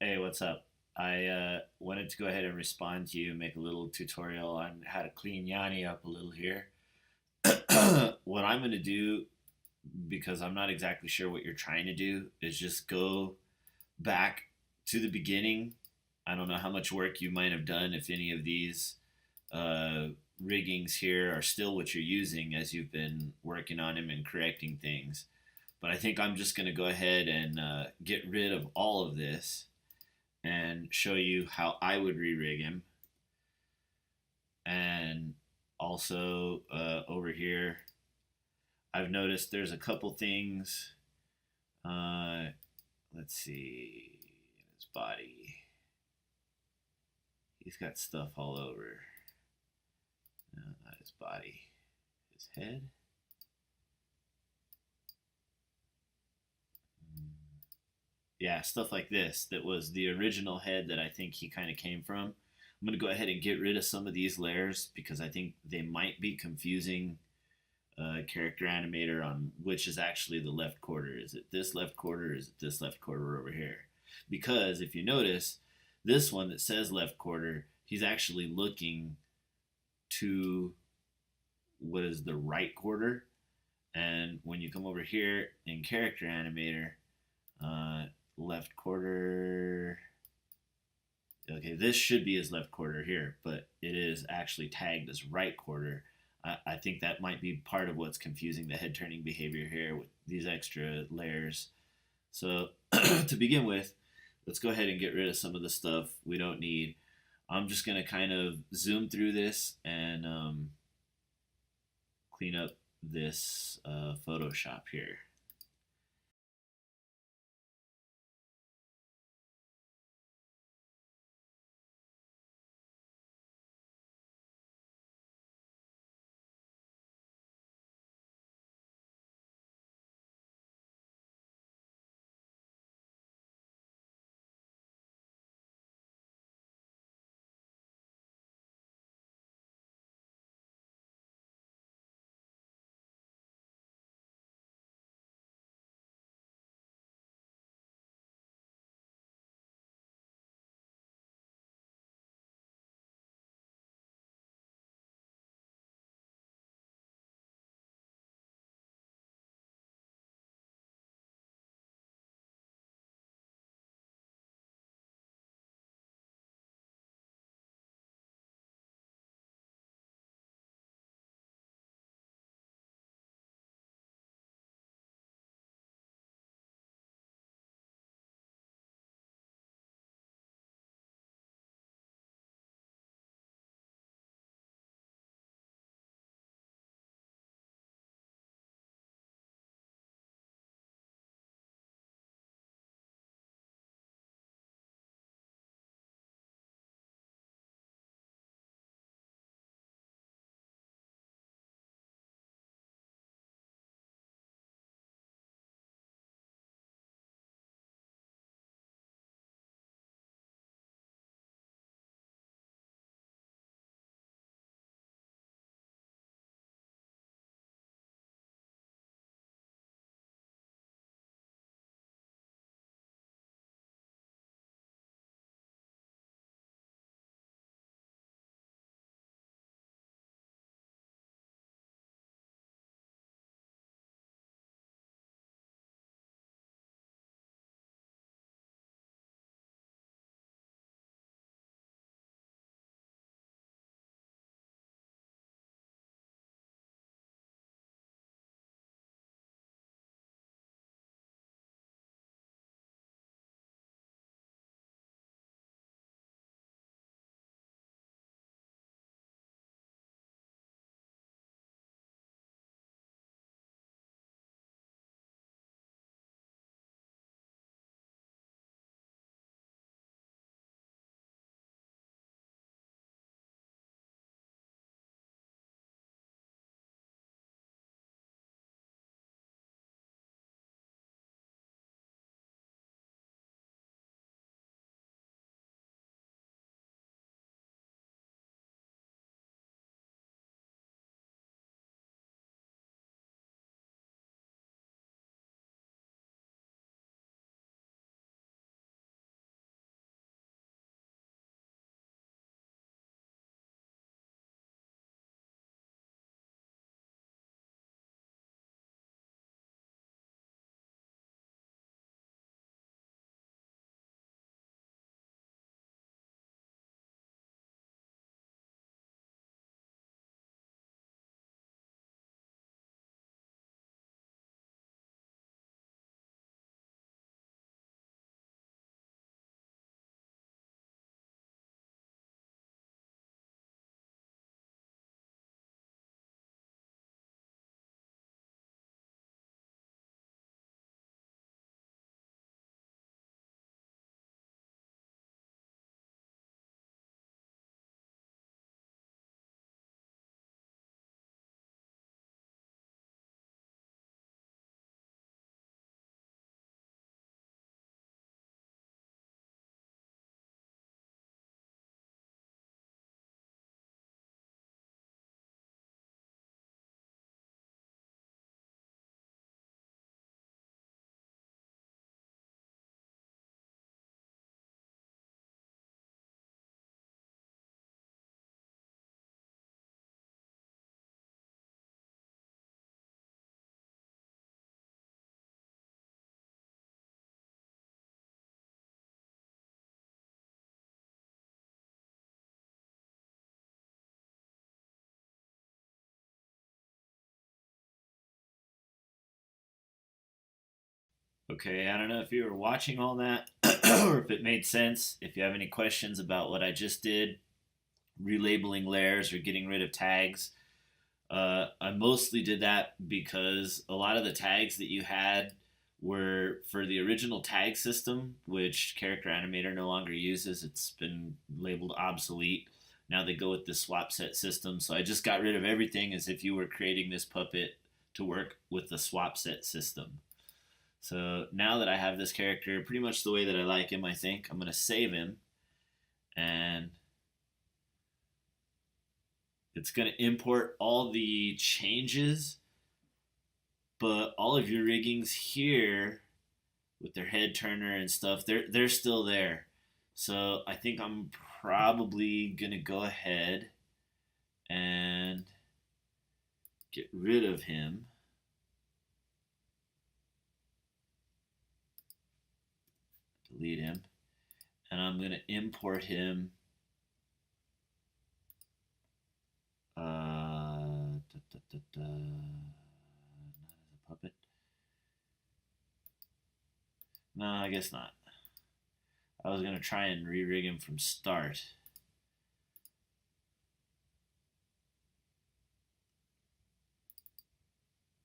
Hey, what's up? I wanted to go ahead and respond to you, make a little tutorial on how to clean Yanni up a little here. What I'm going to do, because I'm not exactly sure what you're trying to do, is just go back to the beginning. I don't know how much work you might have done if any of these uh, riggings here are still what you're using as you've been working on them and correcting things. But I think I'm just going to go ahead and get rid of all of this and show you how I would re-rig him. And also over here, I've noticed there's a couple things. Uh, let's see, his body. He's got stuff all over. No, not his body. His head. Yeah, stuff like this. That was the original head that I think he kind of came from. I'm going to go ahead and get rid of some of these layers because I think they might be confusing character animator on which is actually the left quarter. Is it this left quarter or is it this left quarter over here? Because if you notice, this one that says left quarter, he's actually looking to what is the right quarter. And when you come over here in character animator, left quarter. Okay, this should be his left quarter here, but it is actually tagged as right quarter. I think that might be part of what's confusing the head turning behavior here with these extra layers. So to begin with, let's go ahead and get rid of some of the stuff we don't need. I'm just going to kind of zoom through this and clean up this Photoshop here. Okay, I don't know if you were watching all that or if it made sense. If you have any questions about what I just did, relabeling layers or getting rid of tags, I mostly did that because a lot of the tags that you had were for the original tag system, which Character Animator no longer uses. It's been labeled obsolete. Now they go with the swap set system. So I just got rid of everything as if you were creating this puppet to work with the swap set system. So now that I have this character pretty much the way that I like him, I think I'm going to save him, and it's going to import all the changes, but all of your riggings here with their head turner and stuff, they're still there. So I think I'm probably going to go ahead and get rid of him. Delete him. And I'm going to import him not as a puppet. No, I guess not. I was going to try and re-rig him from start.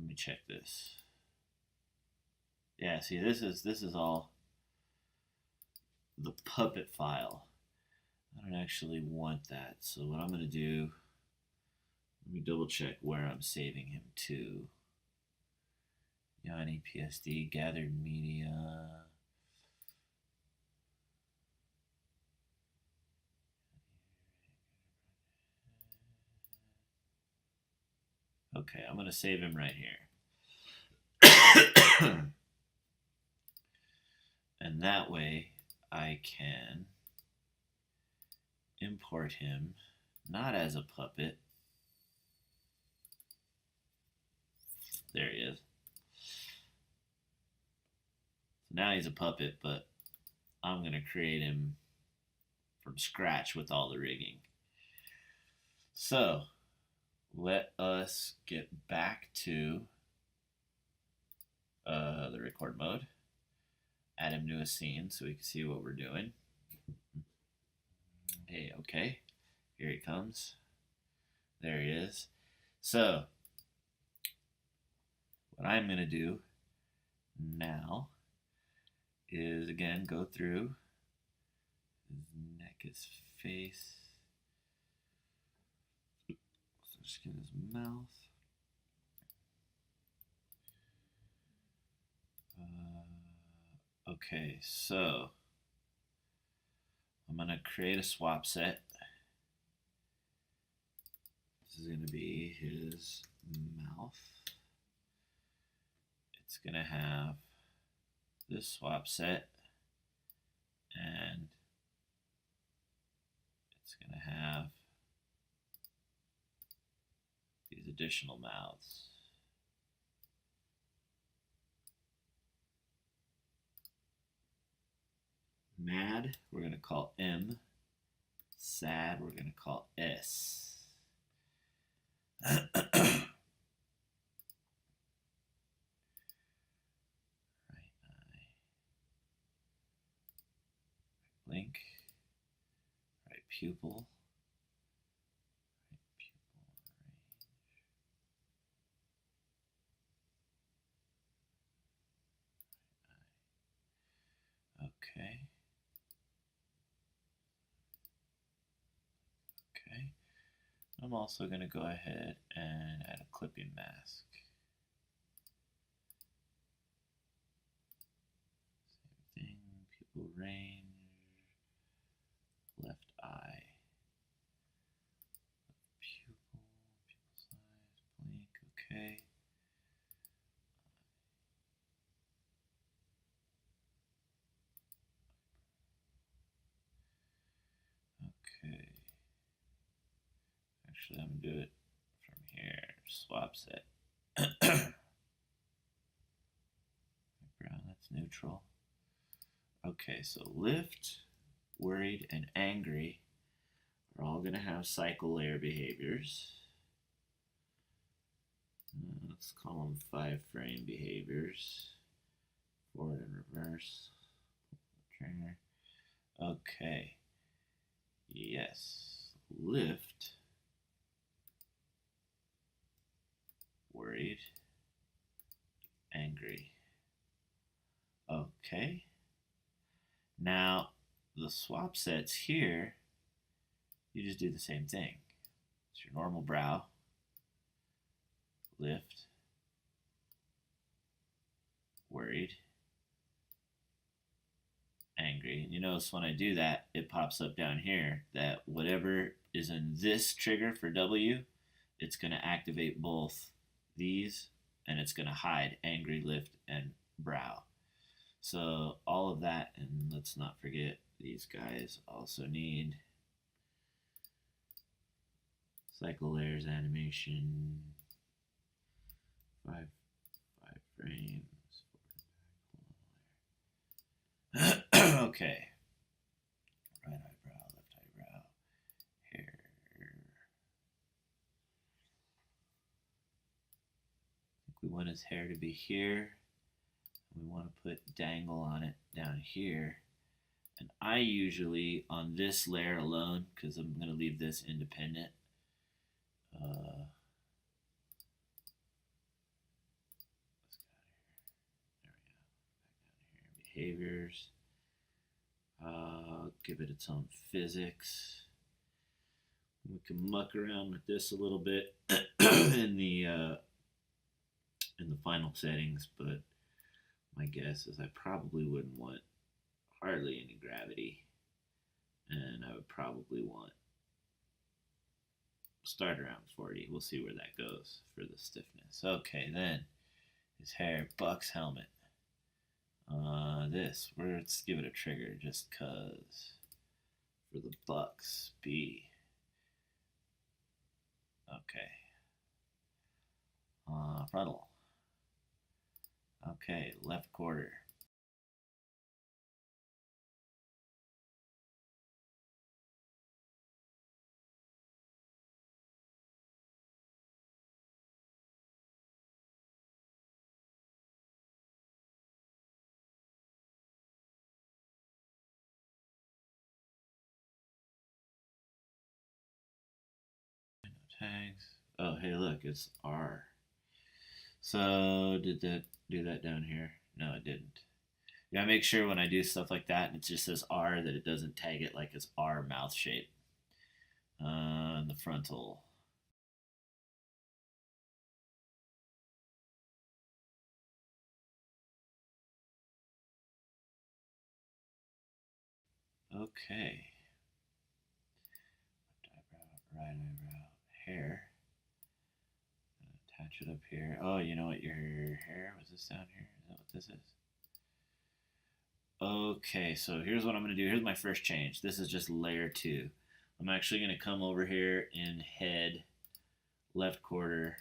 Let me check this. Yeah, see, this is all the puppet file. I don't actually want that. So what I'm going to do, let me double check where I'm saving him to. Yanni PSD, gathered media. Okay, I'm going to save him right here. And that way I can import him not as a puppet. There he is. So now he's a puppet, but I'm going to create him from scratch with all the rigging. So let us get back to the record mode. Add him to a scene so we can see what we're doing. Hey, okay. Here he comes. There he is. So what I'm going to do now is, again, go through his neck, his face, skin, his mouth. Okay, so I'm going to create a swap set. This is going to be his mouth. It's going to have this swap set, and it's going to have these additional mouths. Mad, we're going to call M. Sad, we're going to call S. Right eye. Right blink. Right pupil. Right pupil range. Right eye. Okay. Okay. I'm also going to go ahead and add a clipping mask. Same thing, pupil range, left eye, pupil size, blink, okay. Okay. Actually, I'm going to do it from here. Swap set. Brown, that's neutral. Okay, so lift, worried, and angry are all going to have cycle layer behaviors. Let's call them 5 frame behaviors. Forward and reverse. Trainer. Okay. Yes. Lift. Worried. Angry. Okay. Now, the swap sets here, you just do the same thing. It's your normal brow. Lift. Worried. Angry. And you notice when I do that, it pops up down here that whatever is in this trigger for W, it's going to activate both these, and it's going to hide angry, lift, and brow. So all of that, and let's not forget these guys also need cycle layers animation, five frames. Okay. Right eyebrow, left eyebrow, hair. I think we want his hair to be here. We want to put dangle on it down here. And I usually, on this layer alone, because I'm going to leave this independent, behaviors. Give it its own physics. We can muck around with this a little bit in the final settings, but my guess is I probably wouldn't want hardly any gravity, and I would probably want start around 40. We'll see where that goes for the stiffness. Okay, then his hair, Buck's helmet. Let's give it a trigger just cause for the Bucks B. Okay. Frontal. Okay, left quarter. Tags. Oh, hey, look, it's R. So, did that do that down here? No, it didn't. You gotta make sure when I do stuff like that and it just says R that it doesn't tag it like it's R mouth shape. The frontal. Okay. Left eyebrow, right eyebrow, hair. Attach it up here. Oh, you know what? Your hair was this down here? Is that what this is? Okay, so here's what I'm going to do. Here's my first change. This is just layer 2. I'm actually going to come over here in head, left quarter.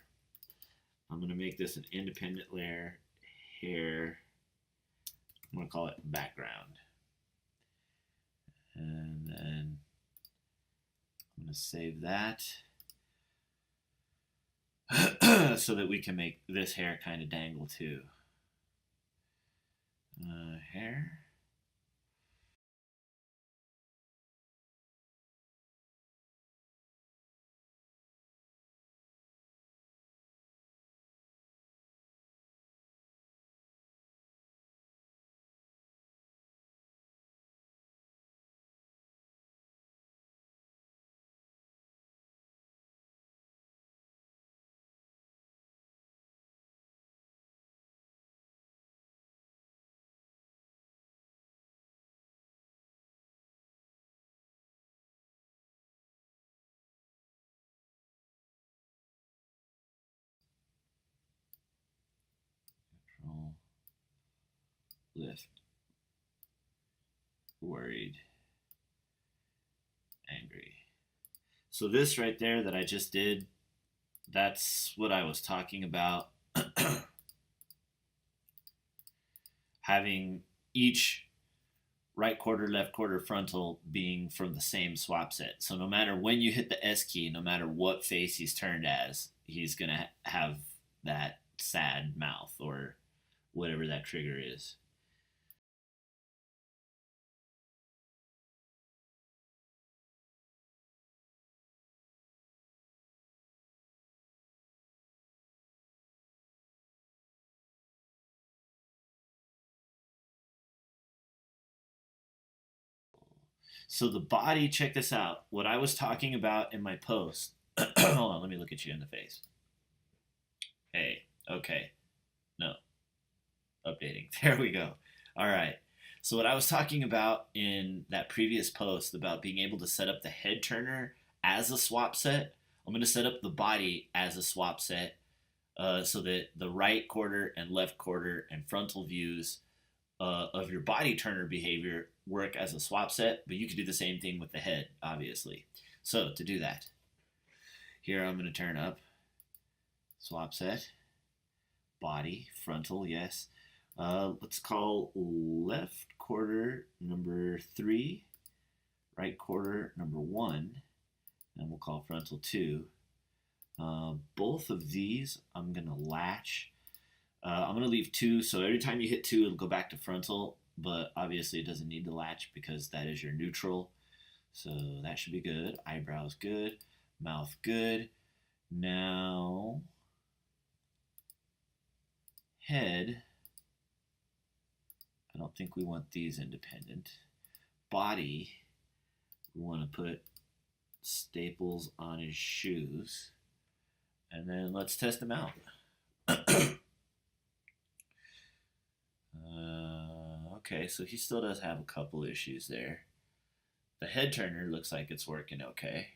I'm going to make this an independent layer, hair. I'm going to call it background. And then I'm going to save that so that we can make this hair kind of dangle too. Hair. Control. Lift. Worried. Angry. So this right there that I just did, that's what I was talking about. Having each right quarter, left quarter frontal being from the same swap set. So no matter when you hit the S key, no matter what face he's turned as, he's going to have that sad mouth or whatever that trigger is. So the body, check this out. What I was talking about in my post. Hold on, let me look at you in the face. Hey, okay. No, updating. There we go. All right. So what I was talking about in that previous post about being able to set up the head turner as a swap set, I'm going to set up the body as a swap set so that the right quarter and left quarter and frontal views of your body turner behavior work as a swap set, but you can do the same thing with the head, obviously. So to do that, here I'm going to turn up swap set, body, frontal, yes. Let's call left quarter number 3, right quarter number 1, and we'll call frontal 2. Both of these I'm going to latch. I'm going to leave 2, so every time you hit 2, it'll go back to frontal, but obviously it doesn't need to latch because that is your neutral. So that should be good. Eyebrows good. Mouth good. Now, head. I don't think we want these independent. Body, we want to put staples on his shoes. And then let's test them out. Okay, so he still does have a couple issues there. The head turner looks like it's working okay.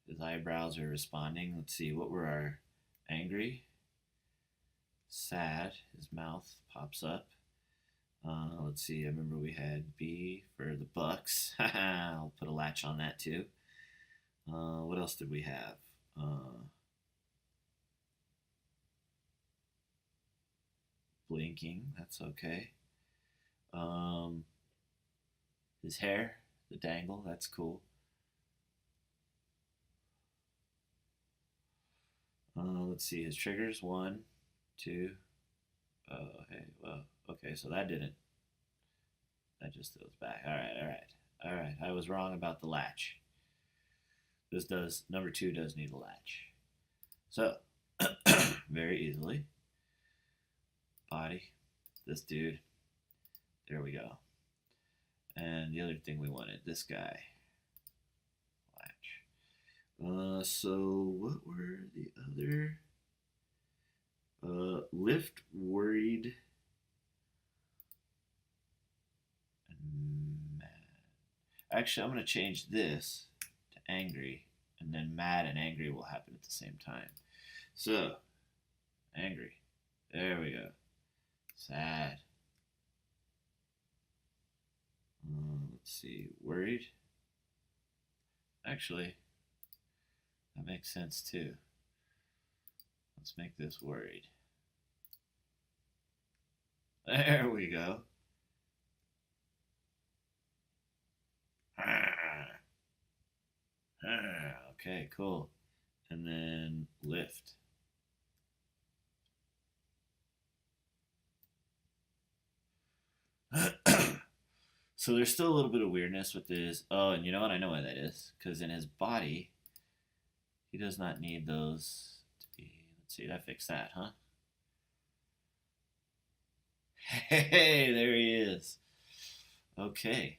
His eyebrows are responding. Let's see, what were our angry? Sad. His mouth pops up. Let's see, I remember we had B for the Bucks. I'll put a latch on that too. What else did we have? Blinking, that's okay. His hair, the dangle, that's cool. Let's see, his triggers, 1, 2. Oh, hey, well, okay, so that didn't. That just goes back. All right. I was wrong about the latch. Number 2 does need a latch. So, very easily. Body, this dude. There we go. And the other thing we wanted, this guy. Latch. So what were the other? Lift, worried, and mad. Actually, I'm going to change this to angry, and then mad and angry will happen at the same time. So, angry. There we go. Sad. Let's see. Worried. Actually, that makes sense too. Let's make this worried. There we go. Okay, cool. And then lift. So there's still a little bit of weirdness with this. Oh, and you know what? I know why that is. Because in his body, he does not need those to be. Let's see, that fixed that, huh? Hey, there he is. Okay.